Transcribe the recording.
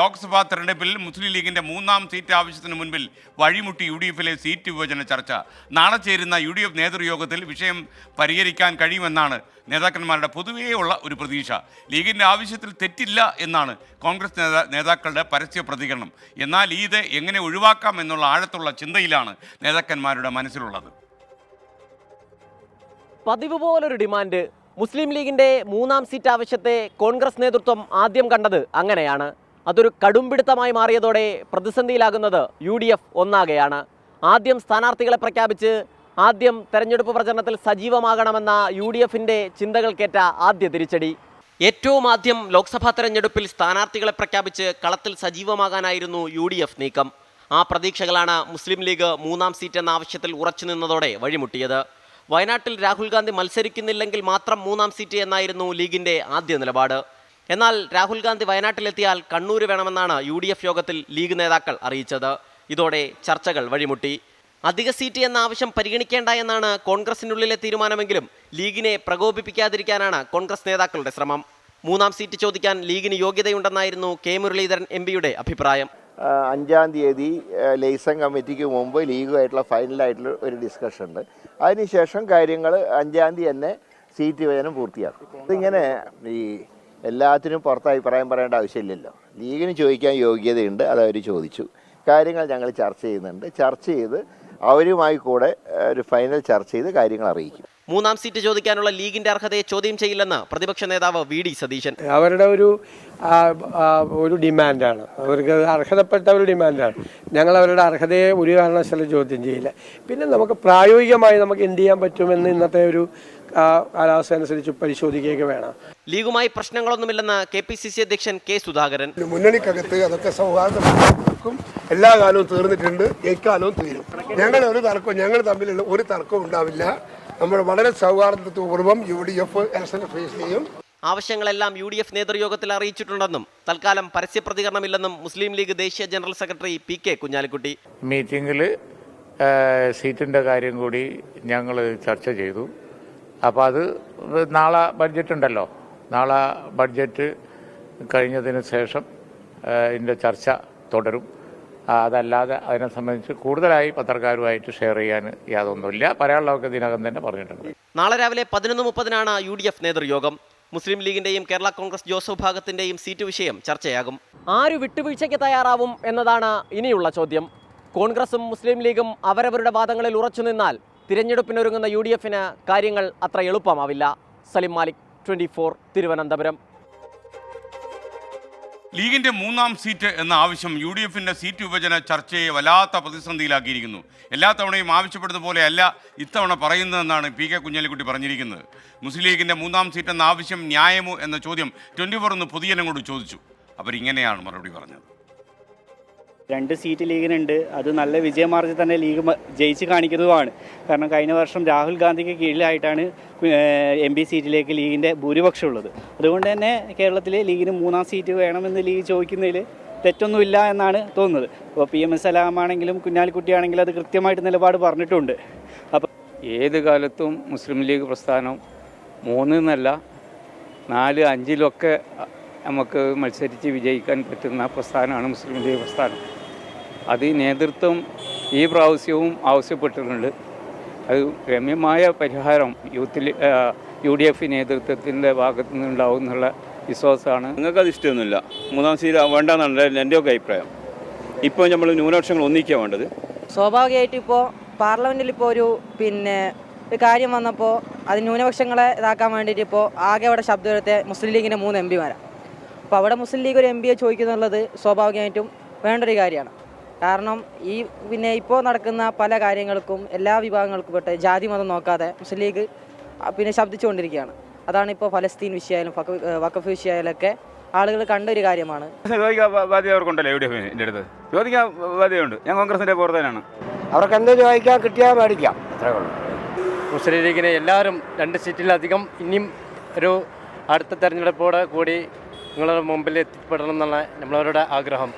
ലോക്സഭാ തെരഞ്ഞെടുപ്പിൽ മുസ്ലിം ലീഗിന്റെ മൂന്നാം സീറ്റ് ആവശ്യത്തിന് മുൻപിൽ വഴിമുട്ടി UDF-ലെ സീറ്റ് വിഭജന ചർച്ച. നാളെ ചേരുന്ന UDF നേതൃയോഗത്തിൽ വിഷയം പരിഹരിക്കാൻ കഴിയുമെന്നാണ് നേതാക്കന്മാരുടെ പൊതുവെയുള്ള ഒരു പ്രതീക്ഷ. ലീഗിന്റെ ആവശ്യത്തിൽ തെറ്റില്ല എന്നാണ് കോൺഗ്രസ് നേതാക്കളുടെ പരസ്യ പ്രതികരണം. എന്നാൽ ഇത് എങ്ങനെ ഒഴിവാക്കാം എന്നുള്ള ആഴത്തുള്ള ചിന്തയിലാണ് നേതാക്കന്മാരുടെ മനസ്സിലുള്ളത്. പതിവ് പോലൊരു ഡിമാൻഡ്. മുസ്ലിം ലീഗിന്റെ മൂന്നാം സീറ്റ് ആവശ്യത്തെ കോൺഗ്രസ് നേതൃത്വം ആദ്യം കണ്ടത് അങ്ങനെയാണ്. അതൊരു കടുംപിടുത്തമായി മാറിയതോടെ പ്രതിസന്ധിയിലാകുന്നത് UDF ഒന്നാകെയാണ്. ആദ്യം സ്ഥാനാർത്ഥികളെ പ്രഖ്യാപിച്ച് ആദ്യം തെരഞ്ഞെടുപ്പ് പ്രചരണത്തിൽ സജീവമാകണമെന്ന UDF-ന്റെ ചിന്തകൾക്കേറ്റ ആദ്യ തിരിച്ചടി. ഏറ്റവും ആദ്യം ലോക്സഭാ തെരഞ്ഞെടുപ്പിൽ സ്ഥാനാർത്ഥികളെ പ്രഖ്യാപിച്ച് കളത്തിൽ സജീവമാകാനായിരുന്നു UDF നീക്കം. ആ പ്രതീക്ഷകളാണ് മുസ്ലിം ലീഗ് മൂന്നാം സീറ്റ് എന്ന ആവശ്യത്തിൽ ഉറച്ചു നിന്നതോടെ വഴിമുട്ടിയത്. വയനാട്ടിൽ രാഹുൽ ഗാന്ധി മത്സരിക്കുന്നില്ലെങ്കിൽ മാത്രം മൂന്നാം സീറ്റ് എന്നായിരുന്നു ലീഗിന്റെ ആദ്യ നിലപാട്. എന്നാൽ രാഹുൽ ഗാന്ധി വയനാട്ടിലെത്തിയാൽ കണ്ണൂർ വേണമെന്നാണ് UDF യോഗത്തിൽ ലീഗ് നേതാക്കൾ അറിയിച്ചത്. ഇതോടെ ചർച്ചകൾ വഴിമുട്ടി. അധിക സീറ്റ് എന്ന ആവശ്യം പരിഗണിക്കേണ്ട എന്നാണ് കോൺഗ്രസിനുള്ളിലെ തീരുമാനമെങ്കിലും ലീഗിനെ പ്രകോപിപ്പിക്കാതിരിക്കാനാണ് കോൺഗ്രസ് നേതാക്കളുടെ ശ്രമം. മൂന്നാം സീറ്റ് ചോദിക്കാൻ ലീഗിന് യോഗ്യതയുണ്ടെന്നായിരുന്നു കെ മുരളീധരൻ MP-യുടെ അഭിപ്രായം. 5-ാം തീയതി ലൈസൺ കമ്മിറ്റിക്ക് മുമ്പ് ലീഗുമായിട്ടുള്ള ഫൈനലായിട്ടുള്ള ഒരു ഡിസ്കഷൻ ഉണ്ട്. അതിനുശേഷം കാര്യങ്ങൾ 5-ാം തീയതി തന്നെ സീറ്റ് വിഭജനം പൂർത്തിയാക്കും. ഇതിങ്ങനെ ഈ എല്ലാത്തിനും പുറത്ത് അഭിപ്രായം പറയേണ്ട ആവശ്യമില്ലല്ലോ. ലീഗിന് ചോദിക്കാൻ യോഗ്യതയുണ്ട്, അതവർ ചോദിച്ചു. കാര്യങ്ങൾ ഞങ്ങൾ ചർച്ച ചെയ്യുന്നുണ്ട്. ചർച്ച ചെയ്ത് അവരുമായി കൂടെ ഒരു ഫൈനൽ ചർച്ച ചെയ്ത് കാര്യങ്ങൾ അറിയിക്കും. മൂന്നാം സീറ്റ് ചോദിക്കാനുള്ള ലീഗിന്റെ അർഹതയെ ചോദ്യം ചെയ്യില്ലെന്ന് പ്രതിപക്ഷ നേതാവ് VD സതീശൻ. അവരുടെ ഒരു ഡിമാൻഡാണ്, അവർക്ക് അർഹതപ്പെട്ട ഒരു ഡിമാൻഡാണ്. ഞങ്ങൾ അവരുടെ അർഹതയെ ഒരു കാരണവശാലും ചോദ്യം ചെയ്യില്ല. പിന്നെ നമുക്ക് പ്രായോഗികമായി നമുക്ക് എന്ത് ചെയ്യാൻ പറ്റുമെന്ന് ഇന്നത്തെ ഒരു കാലാവസ്ഥ അനുസരിച്ച് പരിശോധിക്കുകയൊക്കെ വേണം. ലീഗുമായി പ്രശ്നങ്ങളൊന്നുമില്ലെന്ന് KPCC അധ്യക്ഷൻ K സുധാകരൻ. മുന്നണിക്കകത്ത് അതൊക്കെ സൗഹാർദ്ദം എല്ലാ കാലവും തീർന്നിട്ടുണ്ട്, എക്കാലവും തീരും. ഞങ്ങൾ തമ്മിലുള്ള ഒരു തർക്കവും ഉണ്ടാവില്ല. നമ്മൾ വളരെ സൗഹാർദ്ദപൂർവ്വം UDF ഇലക്ഷൻ ഫേസ് ചെയ്യും. ആവശ്യങ്ങളെല്ലാം UDF നേതൃയോഗത്തിൽ അറിയിച്ചിട്ടുണ്ടെന്നും തൽക്കാലം പരസ്യ പ്രതികരണമില്ലെന്നും മുസ്ലിം ലീഗ് ദേശീയ ജനറൽ സെക്രട്ടറി PK കുഞ്ഞാലിക്കുട്ടി. മീറ്റിംഗിൽ സീറ്റിൻ്റെ കാര്യം കൂടി ഞങ്ങൾ ചർച്ച ചെയ്തു. അപ്പോൾ അത് നാളെ ബഡ്ജറ്റ് ഉണ്ടല്ലോ, നാളെ ബഡ്ജറ്റ് കഴിഞ്ഞതിന് ശേഷം ഇതിൻ്റെ ചർച്ച തുടരും. അതല്ലാതെ അതിനെ സംബന്ധിച്ച് കൂടുതലായി പത്രക്കാരുമായിട്ട് ഷെയർ ചെയ്യാൻ യാതൊന്നുമില്ല. പറയാനുള്ളതൊക്കെ ഇതിനകം തന്നെ പറഞ്ഞിട്ടുണ്ട്. നാളെ രാവിലെ 11:30 UDF നേതൃയോഗം. മുസ്ലിം ലീഗിന്റെയും കേരള കോൺഗ്രസ് ജോസഫ് ഭാഗത്തിന്റെയും സീറ്റ് വിഷയം ചർച്ചയാകും. ആര് വിട്ടുവീഴ്ചയ്ക്ക് തയ്യാറാവും എന്നതാണ് ഇനിയുള്ള ചോദ്യം. കോൺഗ്രസും മുസ്ലിം ലീഗും അവരവരുടെ വാദങ്ങളിൽ ഉറച്ചു നിന്നാൽ തിരഞ്ഞെടുപ്പിനൊരുങ്ങുന്ന UDF-ന് കാര്യങ്ങൾ അത്ര എളുപ്പമാവില്ല. സലിം മാലിക്, 24, തിരുവനന്തപുരം. ലീഗിന്റെ മൂന്നാം സീറ്റ് എന്ന ആവശ്യം UDF-ന്റെ സീറ്റ് വിഭജന ചർച്ചയെ വല്ലാത്ത പ്രതിസന്ധിയിലാക്കിയിരിക്കുന്നു. എല്ലാ തവണയും ആവശ്യപ്പെടുന്ന പോലെയല്ല ഇത്തവണ പറയുന്നതെന്നാണ് PK കുഞ്ഞാലിക്കുട്ടി പറഞ്ഞിരിക്കുന്നത്. മുസ്ലിം ലീഗിന്റെ മൂന്നാം സീറ്റ് എന്ന ആവശ്യം ന്യായമോ എന്ന ചോദ്യം 24 ഒന്ന് പൊതുജനങ്ങളോട് ചോദിച്ചു. അവരിങ്ങനെയാണ് മറുപടി പറഞ്ഞത്. 2 സീറ്റ് ലീഗിനുണ്ട്. അത് നല്ല വിജയമാർജിൽ തന്നെ ലീഗ് ജയിച്ച് കാണിക്കുന്നതുമാണ്. കാരണം കഴിഞ്ഞ വർഷം രാഹുൽ ഗാന്ധിക്ക് കീഴിലായിട്ടാണ് MP സീറ്റിലേക്ക് ലീഗിൻ്റെ ഭൂരിപക്ഷം ഉള്ളത്. അതുകൊണ്ട് തന്നെ കേരളത്തിലെ ലീഗിന് മൂന്നാം സീറ്റ് വേണമെന്ന് ലീഗ് ചോദിക്കുന്നതിൽ തെറ്റൊന്നുമില്ല എന്നാണ് തോന്നുന്നത്. ഇപ്പോൾ PM സലാമാണെങ്കിലും കുഞ്ഞാലിക്കുട്ടിയാണെങ്കിലും അത് കൃത്യമായിട്ട് നിലപാട് പറഞ്ഞിട്ടുണ്ട്. അപ്പോൾ ഏത് കാലത്തും മുസ്ലിം ലീഗ് പ്രസ്ഥാനം 3 എന്നല്ല 4, 5 നമുക്ക് മത്സരിച്ച് വിജയിക്കാൻ പറ്റുന്ന പ്രസ്ഥാനമാണ് മുസ്ലിം ലീഗ് പ്രസ്ഥാനം. അത് നേതൃത്വം ഈ പ്രാവശ്യവും ആവശ്യപ്പെട്ടിട്ടുണ്ട്. അത് രമ്യമായ പരിഹാരം UDF നേതൃത്വത്തിൻ്റെ ഭാഗത്തു നിന്നുണ്ടാവും എന്നുള്ള വിശ്വാസമാണ്. നിങ്ങൾക്കത് ഇഷ്ടമൊന്നുമില്ല, മൂന്നാം സീറ്റ് വേണ്ടെന്നാണ് എൻ്റെയൊക്കെ അഭിപ്രായം. ഇപ്പോൾ നമ്മൾ ന്യൂനപക്ഷങ്ങൾ ഒന്നിക്കുക വേണ്ടത്. സ്വാഭാവികമായിട്ട് ഇപ്പോൾ പാർലമെൻറ്റിൽ ഇപ്പോൾ ഒരു കാര്യം വന്നപ്പോൾ അത് ന്യൂനപക്ഷങ്ങളെ ഇതാക്കാൻ വേണ്ടിയിട്ട് ഇപ്പോൾ ആകെ അവിടെ ശബ്ദത്തെ മുസ്ലിം ലീഗിൻ്റെ 3 MPമാരാണ്. അപ്പോൾ അവിടെ മുസ്ലിം ലീഗ് ഒരു MPയെ ചോദിക്കുന്നുള്ളത് സ്വാഭാവികമായിട്ടും വേണ്ടൊരു കാര്യമാണ്. കാരണം ഇപ്പോൾ നടക്കുന്ന പല കാര്യങ്ങൾക്കും എല്ലാ വിഭാഗങ്ങൾക്കും പെട്ട് ജാതി മതം നോക്കാതെ മുസ്ലിം ലീഗ് ശബ്ദിച്ചുകൊണ്ടിരിക്കുകയാണ്. അതാണ് ഇപ്പോൾ ഫലസ്തീൻ വിഷയമായാലും വഖഫ് വിഷയമായാലൊക്കെ ആളുകൾ കണ്ടൊരു കാര്യമാണ്. ചോദിക്കാവർക്കുണ്ടല്ലോ UDF-ൻ്റെ അടുത്ത് ചോദിക്കാൻ ബാധ്യതയുണ്ട്. ഞാൻ കോൺഗ്രസിൻ്റെ പുറത്തേനാണ്. അവർക്ക് എന്ത് ചോദിക്കാൻ കിട്ടിയാൽ മേടിക്കാം, അത്രേ ഉള്ളൂ. മുസ്ലിം ലീഗിനെ എല്ലാവരും 2 സീറ്റിലധികം ഇനിയും ഒരു അടുത്ത തെരഞ്ഞെടുപ്പോടെ കൂടി നിങ്ങളുടെ മുമ്പിൽ എത്തിപ്പെടണം എന്നുള്ള നമ്മളവരുടെ ആഗ്രഹം.